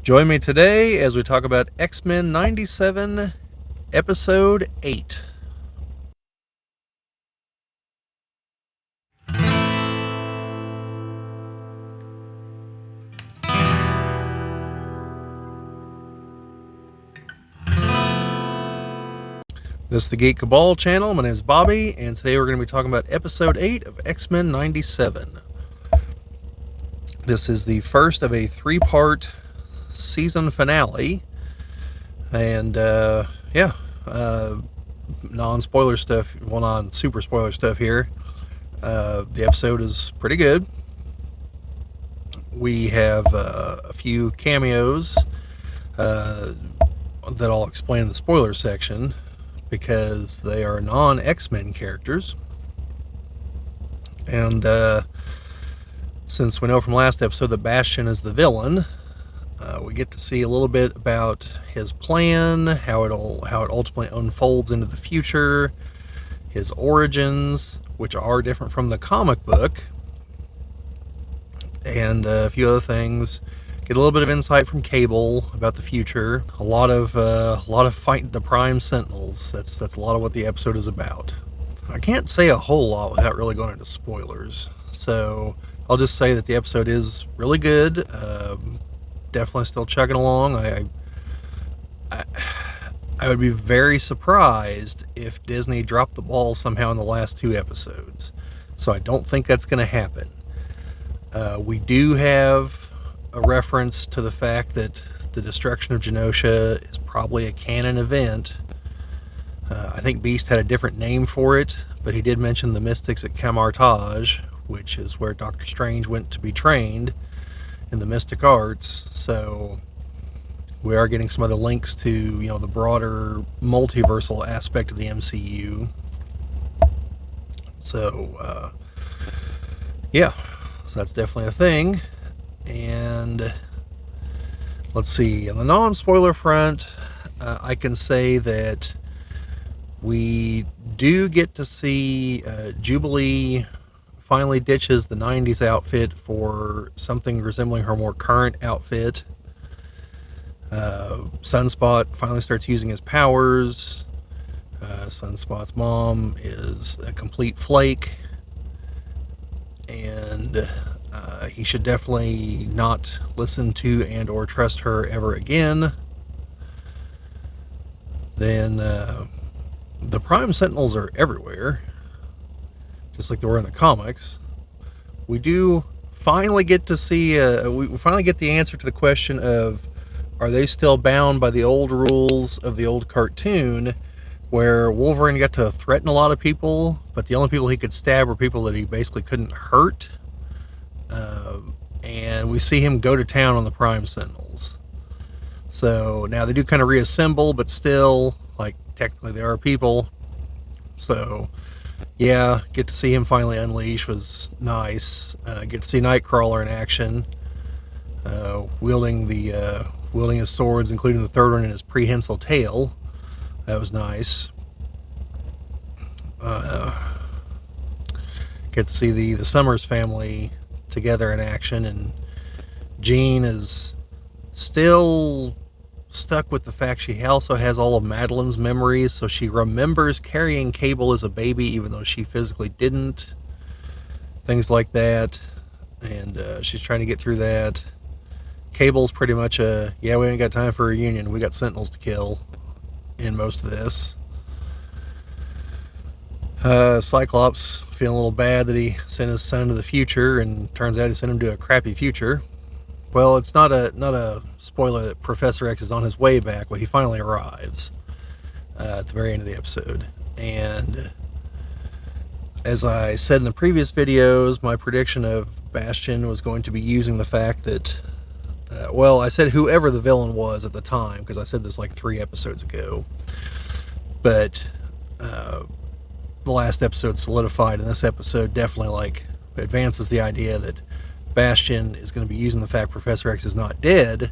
Join me today as we talk about X-Men 97, Episode 8. This is the Geek Cabal channel. My name is Bobby, and today we're going to be talking about Episode 8 of X-Men 97. This is the first of a three-part season finale, and non-spoiler stuff, well, non-super spoiler stuff here. The episode is pretty good. We have a few cameos that I'll explain in the spoiler section, because they are non-X-Men characters. And since we know from last episode that Bastion is the villain, we get to see a little bit about his plan, how it ultimately unfolds into the future, his origins, which are different from the comic book, and a few other things. Get a little bit of insight from Cable about the future. A lot of fighting the Prime Sentinels. That's a lot of what the episode is about. I can't say a whole lot without really going into spoilers, so I'll just say that the episode is really good. Definitely still chugging along. I would be very surprised if Disney dropped the ball somehow in the last two episodes. So I don't think that's going to happen. We do have a reference to the fact that the destruction of Genosha is probably a canon event. I think Beast had a different name for it, but he did mention the Mystics at Camartage, which is where Doctor Strange went to be trained in the mystic arts. So we are getting some other links to, the broader multiversal aspect of the MCU. So so that's definitely a thing. And let's see, on the non-spoiler front, I can say that we do get to see Jubilee finally ditches the 90s outfit for something resembling her more current outfit. Sunspot finally starts using his powers. Sunspot's mom is a complete flake, and he should definitely not listen to and or trust her ever again. Then the Prime Sentinels are everywhere, just like they were in the comics. We do finally get to see, we finally get the answer to the question of, are they still bound by the old rules of the old cartoon, where Wolverine got to threaten a lot of people, but the only people he could stab were people that he basically couldn't hurt. And we see him go to town on the Prime Sentinels. So now they do kind of reassemble, but still, technically they are people. So yeah, get to see him finally unleash was nice. Get to see Nightcrawler in action, wielding his swords, including the third one in his prehensile tail. That was nice. Get to see the Summers family together in action, and Jean is still stuck with the fact she also has all of Madeline's memories, so she remembers carrying Cable as a baby even though she physically didn't. Things like that, and she's trying to get through that. Cable's pretty much we ain't got time for a reunion, we got Sentinels to kill in most of this. Cyclops feeling a little bad that he sent his son to the future, and turns out he sent him to a crappy future. Well, it's not a spoiler that Professor X is on his way back, but he finally arrives at the very end of the episode. And as I said in the previous videos, my prediction of Bastion was going to be using the fact that, I said whoever the villain was at the time, because I said this 3 episodes ago. But the last episode solidified, and this episode definitely advances the idea that Bastion is going to be using the fact Professor X is not dead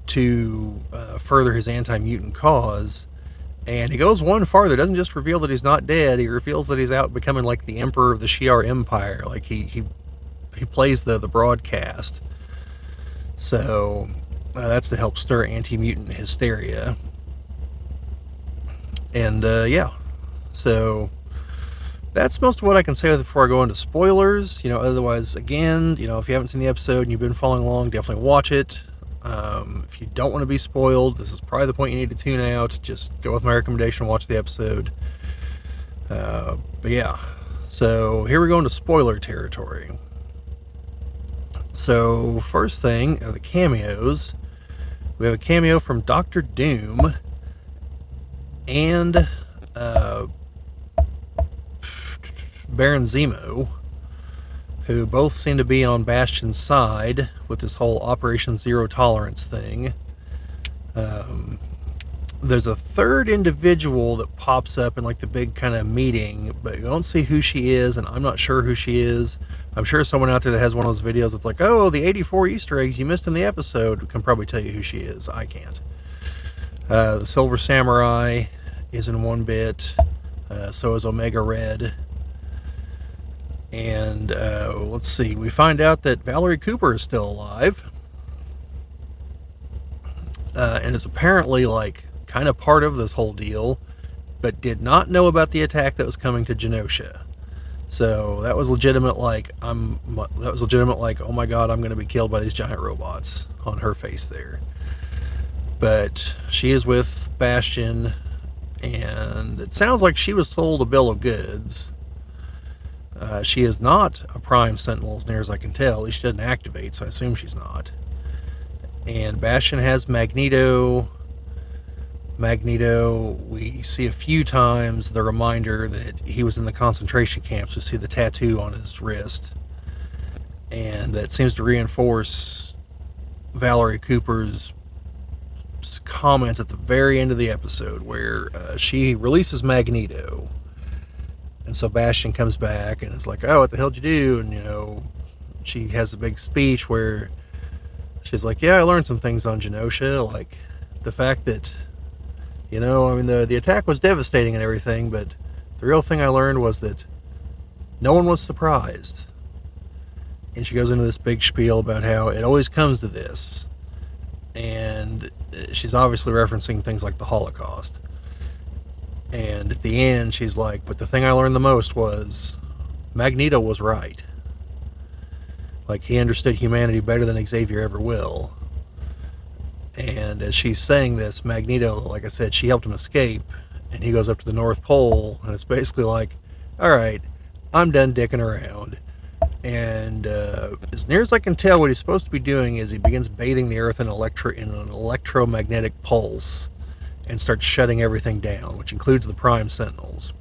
to further his anti-mutant cause. And he goes one farther. Doesn't just reveal that he's not dead, he reveals that he's out becoming the emperor of the Shi'ar Empire. He plays the broadcast. So That's to help stir anti-mutant hysteria. And yeah, so that's most of what I can say before I go into spoilers. Otherwise, again, if you haven't seen the episode and you've been following along, definitely watch it. If you don't want to be spoiled, this is probably the point you need to tune out. Just go with my recommendation and watch the episode. But yeah, so here we go into spoiler territory. So first thing are the cameos. We have a cameo from Doctor Doom and Baron Zemo, who both seem to be on Bastion's side with this whole Operation Zero Tolerance thing. There's a third individual that pops up in like the big kind of meeting, but you don't see who she is, and I'm not sure who she is. I'm sure someone out there that has one of those videos that's like, oh, the 84 Easter eggs you missed in the episode, can probably tell you who she is. I can't. The Silver Samurai is in one bit. So is Omega Red. And let's see. We find out that Valerie Cooper is still alive. And is apparently like kind of part of this whole deal, but did not know about the attack that was coming to Genosha. So that was legitimate. Like oh my god, I'm going to be killed by these giant robots on her face there. But she is with Bastion, and it sounds like she was sold a bill of goods. She is not a Prime Sentinel as near as I can tell. At least she doesn't activate, so I assume she's not. And Bastion has Magneto. We see a few times the reminder that he was in the concentration camps. We see the tattoo on his wrist. And that seems to reinforce Valerie Cooper's comments at the very end of the episode where she releases Magneto. And so Bastion comes back and is like, oh, what the hell did you do? And, she has a big speech where she's like, yeah, I learned some things on Genosha. Like the fact that, the attack was devastating and everything, but the real thing I learned was that no one was surprised. And she goes into this big spiel about how it always comes to this. And she's obviously referencing things like the Holocaust. And at the end, she's like, but the thing I learned the most was Magneto was right. Like, he understood humanity better than Xavier ever will. And as she's saying this, Magneto, like I said, she helped him escape. And he goes up to the North Pole. And it's basically like, all right, I'm done dicking around. And as near as I can tell, what he's supposed to be doing is he begins bathing the Earth in an electromagnetic pulse and starts shutting everything down, which includes the Prime Sentinels.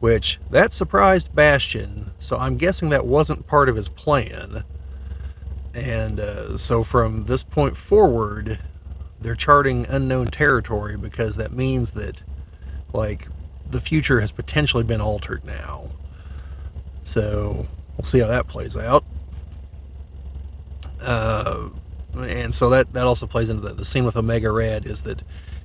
Which, that surprised Bastion, so I'm guessing that wasn't part of his plan. And so from this point forward, they're charting unknown territory, because that means that, like, the future has potentially been altered now. So we'll see how that plays out. And so that also plays into the scene with Omega Red, is that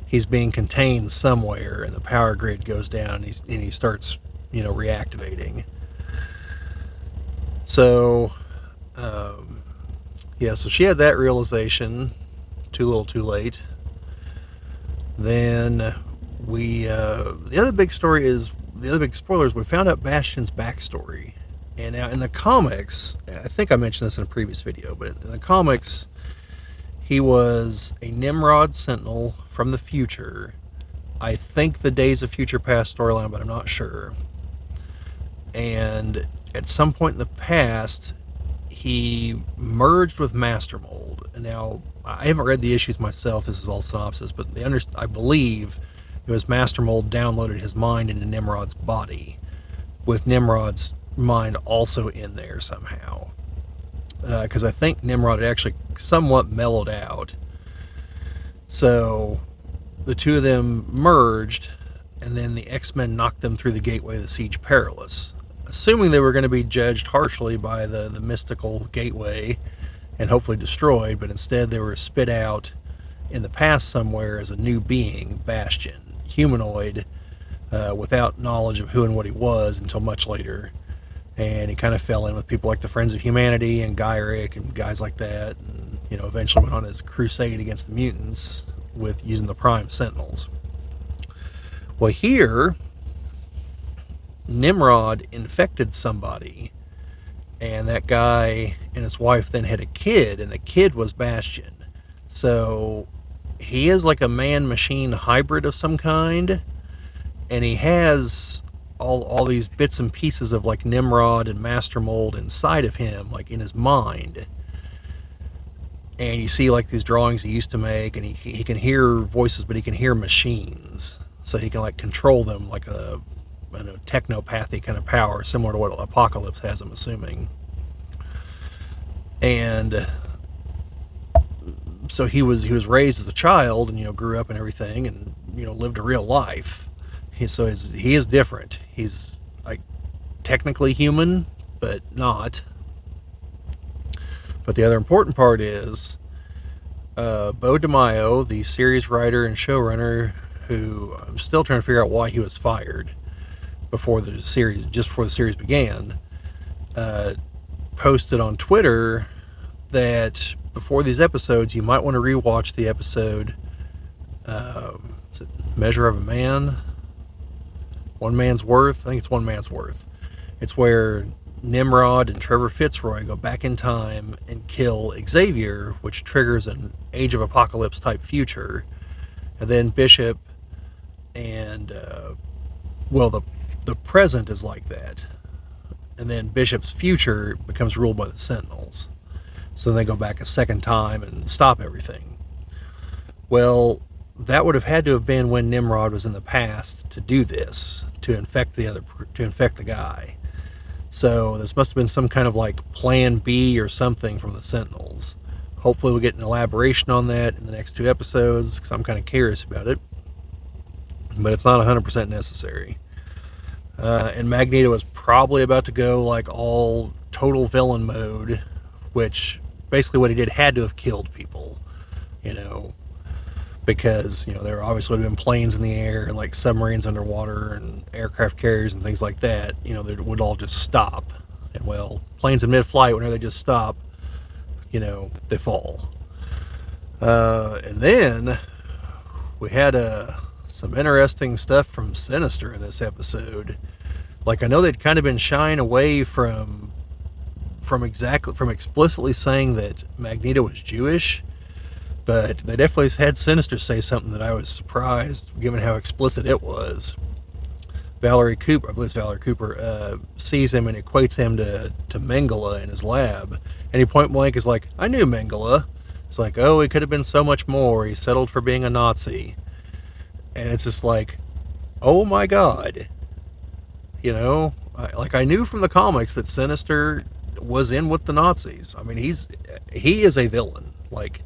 he's being contained somewhere, and the power grid goes down, and he starts, reactivating. So, yeah, so she had that realization, too little, too late. Then the other big spoiler is we found out Bastion's backstory. And now in the comics, I think I mentioned this in a previous video, but in the comics, he was a Nimrod Sentinel from the future. I think the Days of Future Past storyline, but I'm not sure. And at some point in the past, he merged with Master Mold. And now, I haven't read the issues myself, this is all synopsis, but I believe it was Master Mold downloaded his mind into Nimrod's body, with Nimrod's mind also in there somehow. Because I think Nimrod had actually somewhat mellowed out. So the two of them merged, and then the X-Men knocked them through the gateway of the Siege Perilous, assuming they were going to be judged harshly by the mystical gateway and hopefully destroyed, but instead they were spit out in the past somewhere as a new being, Bastion, humanoid, without knowledge of who and what he was until much later. And he kind of fell in with people like the Friends of Humanity and Gyrick and guys like that. And eventually went on his crusade against the mutants with using the Prime Sentinels. Well, here, Nimrod infected somebody, and that guy and his wife then had a kid, and the kid was Bastion. So he is like a man-machine hybrid of some kind, and he has all these bits and pieces of like Nimrod and Master Mold inside of him, like in his mind. And you see like these drawings he used to make, and he can hear voices, but he can hear machines, so he can like control them like a technopathy kind of power, similar to what Apocalypse has, I'm assuming. And so he was raised as a child, and grew up and everything, and lived a real life. He is different. He's like technically human, but not. But the other important part is Bo DeMaio, the series writer and showrunner, who I'm still trying to figure out why he was fired before the series began, posted on Twitter that before these episodes, you might want to rewatch the episode, is it Measure of a Man? One Man's Worth? I think it's One Man's Worth. It's where Nimrod and Trevor Fitzroy go back in time and kill Xavier, which triggers an Age of Apocalypse type future. And then Bishop and, the present is like that. And then Bishop's future becomes ruled by the Sentinels. So they go back a second time and stop everything. Well, that would have had to have been when Nimrod was in the past to do this, to infect the guy. So this must have been some kind of like plan B or something from the Sentinels. Hopefully we'll get an elaboration on that in the next 2 episodes, because I'm kind of curious about it. But it's not 100% necessary. And Magneto is probably about to go like all total villain mode, which basically what he did had to have killed people, because there obviously would have been planes in the air and like submarines underwater and aircraft carriers and things like that. They would all just stop. And well, planes in mid-flight, whenever they just stop, they fall. And then we had some interesting stuff from Sinister in this episode. Like, I know they'd kind of been shying away from explicitly saying that Magneto was Jewish, but they definitely had Sinister say something that I was surprised, given how explicit it was. Valerie Cooper, sees him and equates him to Mengele in his lab, and he point blank is like, I knew Mengele. It's like, oh, he could have been so much more. He settled for being a Nazi. And it's just like, oh my god. I knew from the comics that Sinister was in with the Nazis. I mean, he is a villain. Like,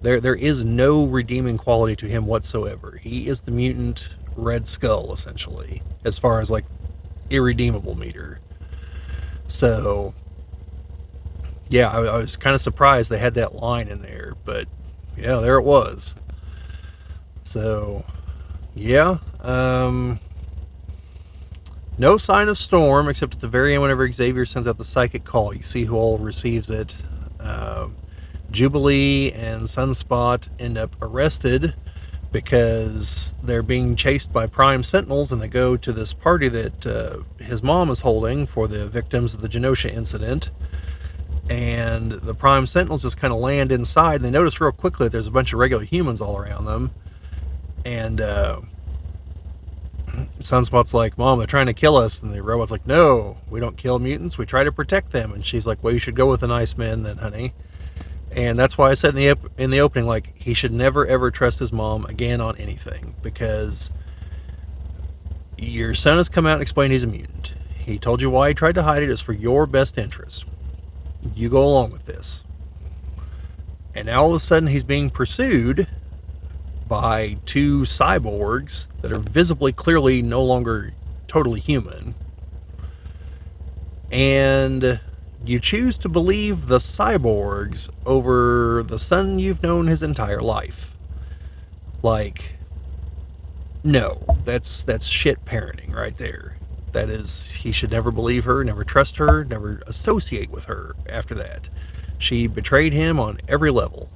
there is no redeeming quality to him whatsoever. He is the mutant Red Skull, essentially, as far as like irredeemable meter. So yeah, I was kind of surprised they had that line in there, but yeah, there it was. So yeah, no sign of Storm, except at the very end whenever Xavier sends out the psychic call. You see who all receives it. Jubilee and Sunspot end up arrested because they're being chased by Prime Sentinels, and they go to this party that his mom is holding for the victims of the Genosha incident. And the Prime Sentinels just kind of land inside, and they notice real quickly that there's a bunch of regular humans all around them. And Sunspot's like, Mom, they're trying to kill us. And the robot's like, no, we don't kill mutants, we try to protect them. And she's like, well, you should go with the nice men then, honey. And that's why I said in the opening, like, he should never ever trust his mom again on anything, because your son has come out and explained he's a mutant. He told you why he tried to hide it. It's for your best interest. You go along with this. And now all of a sudden he's being pursued by 2 cyborgs that are visibly, clearly no longer totally human. And you choose to believe the cyborgs over the son you've known his entire life. Like, no, that's shit parenting right there. That is, he should never believe her, never trust her, never associate with her after that. She betrayed him on every level.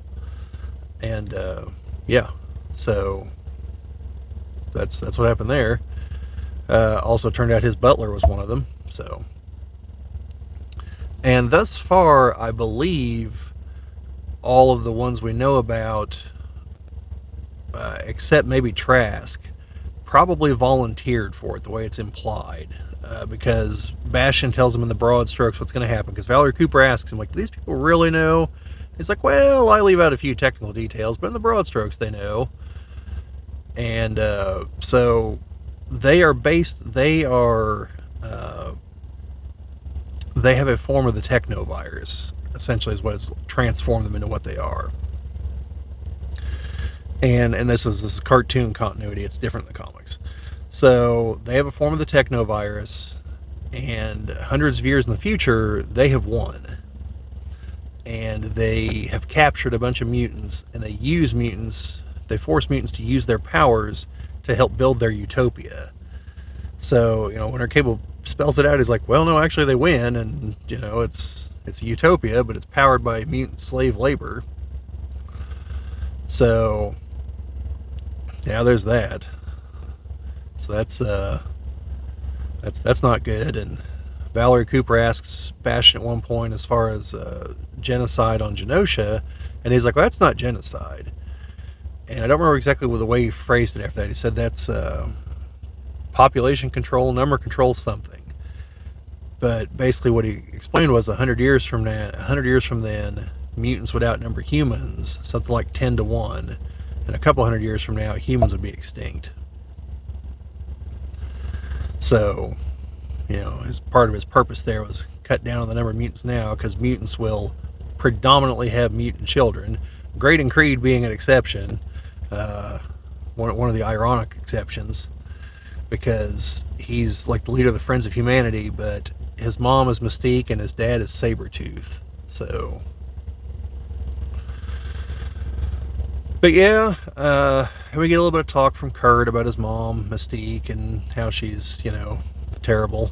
And yeah, so that's what happened there. Also turned out his butler was one of them. So, and thus far, I believe all of the ones we know about, except maybe Trask, probably volunteered for it, the way it's implied. Because Bastion tells him in the broad strokes what's going to happen. Because Valerie Cooper asks him, like, do these people really know? He's like, well, I leave out a few technical details, but in the broad strokes, they know. And so they are they have a form of the technovirus, essentially, is what has transformed them into what they are. And this is cartoon continuity. It's different in the comics. So they have a form of the technovirus, and hundreds of years in the future, they have won. And they have captured a bunch of mutants, and they force mutants to use their powers to help build their utopia. So, when our Cable spells it out, he's like, well, no, actually they win, and, it's a utopia, but it's powered by mutant slave labor. So, yeah, there's that. So that's not good. And Valerie Cooper asks Bastion at one point as far as genocide on Genosha, and he's like, well, that's not genocide. And I don't remember exactly the way he phrased it after that. He said that's population control, number control, something. But basically what he explained was 100 years from then, mutants would outnumber humans, something like 10 to 1. And a couple hundred years from now, humans would be extinct. So, as part of his purpose there was cut down on the number of mutants now, because mutants will predominantly have mutant children. Graydon Creed being an exception, one of the ironic exceptions, because he's like the leader of the Friends of Humanity, but his mom is Mystique and his dad is Sabretooth. So, but yeah, we get a little bit of talk from Kurt about his mom, Mystique, and how she's, terrible.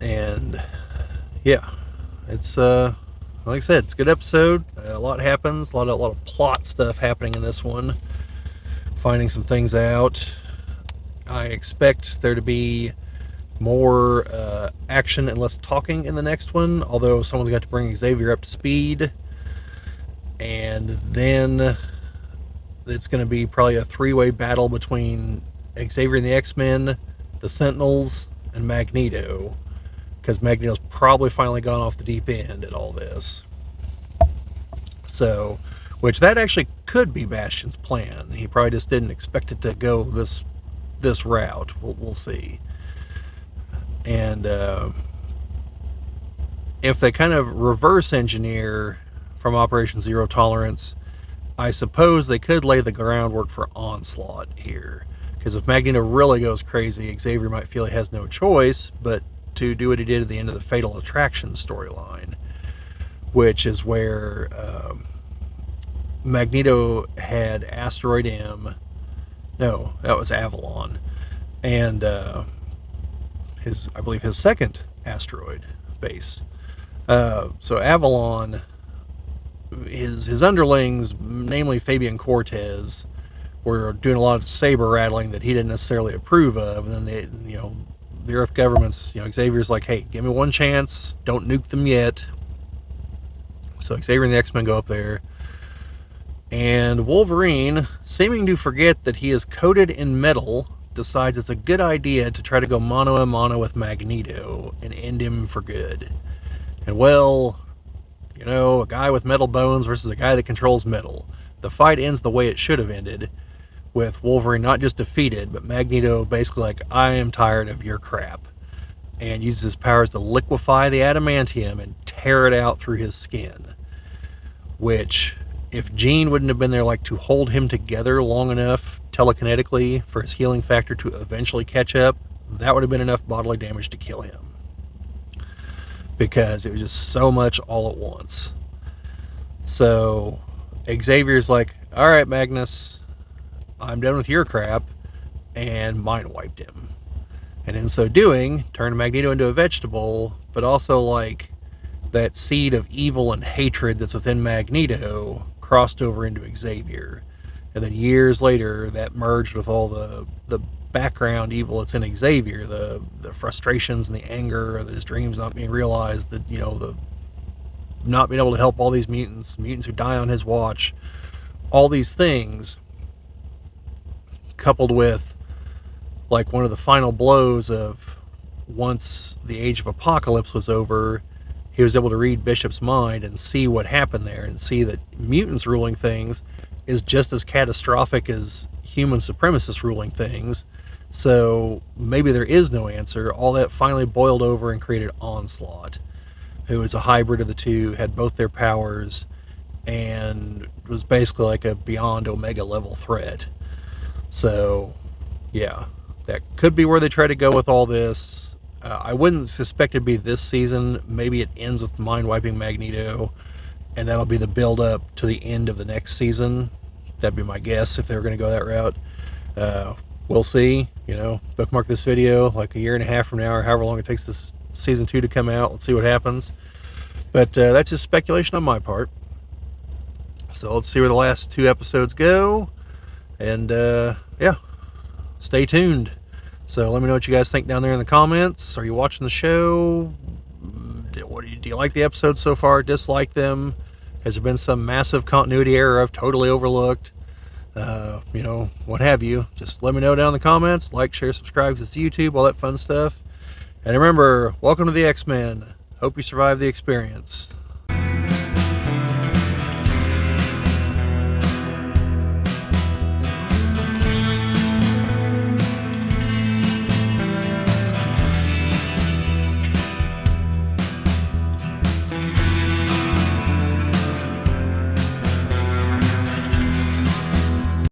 And yeah, it's like I said, it's a good episode. A lot happens, a lot of plot stuff happening in this one. Finding some things out. I expect there to be more action and less talking in the next one, although someone's got to bring Xavier up to speed. And then it's going to be probably a three-way battle between Xavier and the X-Men, the Sentinels, and Magneto, because Magneto's probably finally gone off the deep end at all this. So, which that actually could be Bastion's plan. He probably just didn't expect it to go this route. We'll see. And if they kind of reverse engineer from Operation Zero Tolerance, I suppose they could lay the groundwork for Onslaught here. Because if Magneto really goes crazy, Xavier might feel he has no choice but to do what he did at the end of the Fatal Attraction storyline, which is where Magneto had Asteroid M. No, that was Avalon. And I believe his second asteroid base. So Avalon, his underlings, namely Fabian Cortez, were doing a lot of saber rattling that he didn't necessarily approve of. And then the Earth governments, Xavier's like, hey, give me one chance, don't nuke them yet. So Xavier and the X-Men go up there, and Wolverine, seeming to forget that he is coated in metal, decides it's a good idea to try to go mano a mano with Magneto and end him for good. And well, a guy with metal bones versus a guy that controls metal. The fight ends the way it should have ended, with Wolverine not just defeated, but Magneto basically like, I am tired of your crap, and uses his powers to liquefy the adamantium and tear it out through his skin. Which, if Jean wouldn't have been there like to hold him together long enough telekinetically for his healing factor to eventually catch up, that would have been enough bodily damage to kill him. Because it was just so much all at once. So Xavier's like, alright, Magnus, I'm done with your crap, and mind wiped him. And in so doing, turned Magneto into a vegetable, but also like that seed of evil and hatred that's within Magneto crossed over into Xavier. And then years later, that merged with all the background evil that's in Xavier, the frustrations and the anger of his dreams not being realized, the not being able to help all these mutants who die on his watch, all these things, coupled with like one of the final blows of once the Age of Apocalypse was over, he was able to read Bishop's mind and see what happened there and see that mutants ruling things is just as catastrophic as human supremacists ruling things. So maybe there is no answer. All that finally boiled over and created Onslaught, who was a hybrid of the two, had both their powers, and was basically like a beyond Omega level threat. So, yeah, that could be where they try to go with all this. I wouldn't suspect it to be this season. Maybe it ends with mind-wiping Magneto, and that'll be the build-up to the end of the next season. That'd be my guess if they were going to go that route. We'll see. Bookmark this video like a year and a half from now, or however long it takes this season 2 to come out. Let's see what happens. But that's just speculation on my part. So let's see where the last 2 episodes go. And yeah, stay tuned. So let me know what you guys think down there in the comments. Are you watching the show? Do you like the episodes so far? Dislike them? Has there been some massive continuity error I've totally overlooked? What have you. Just let me know down in the comments. Like, share, subscribe to YouTube, all that fun stuff. And remember, welcome to the X-Men. Hope you survive the experience.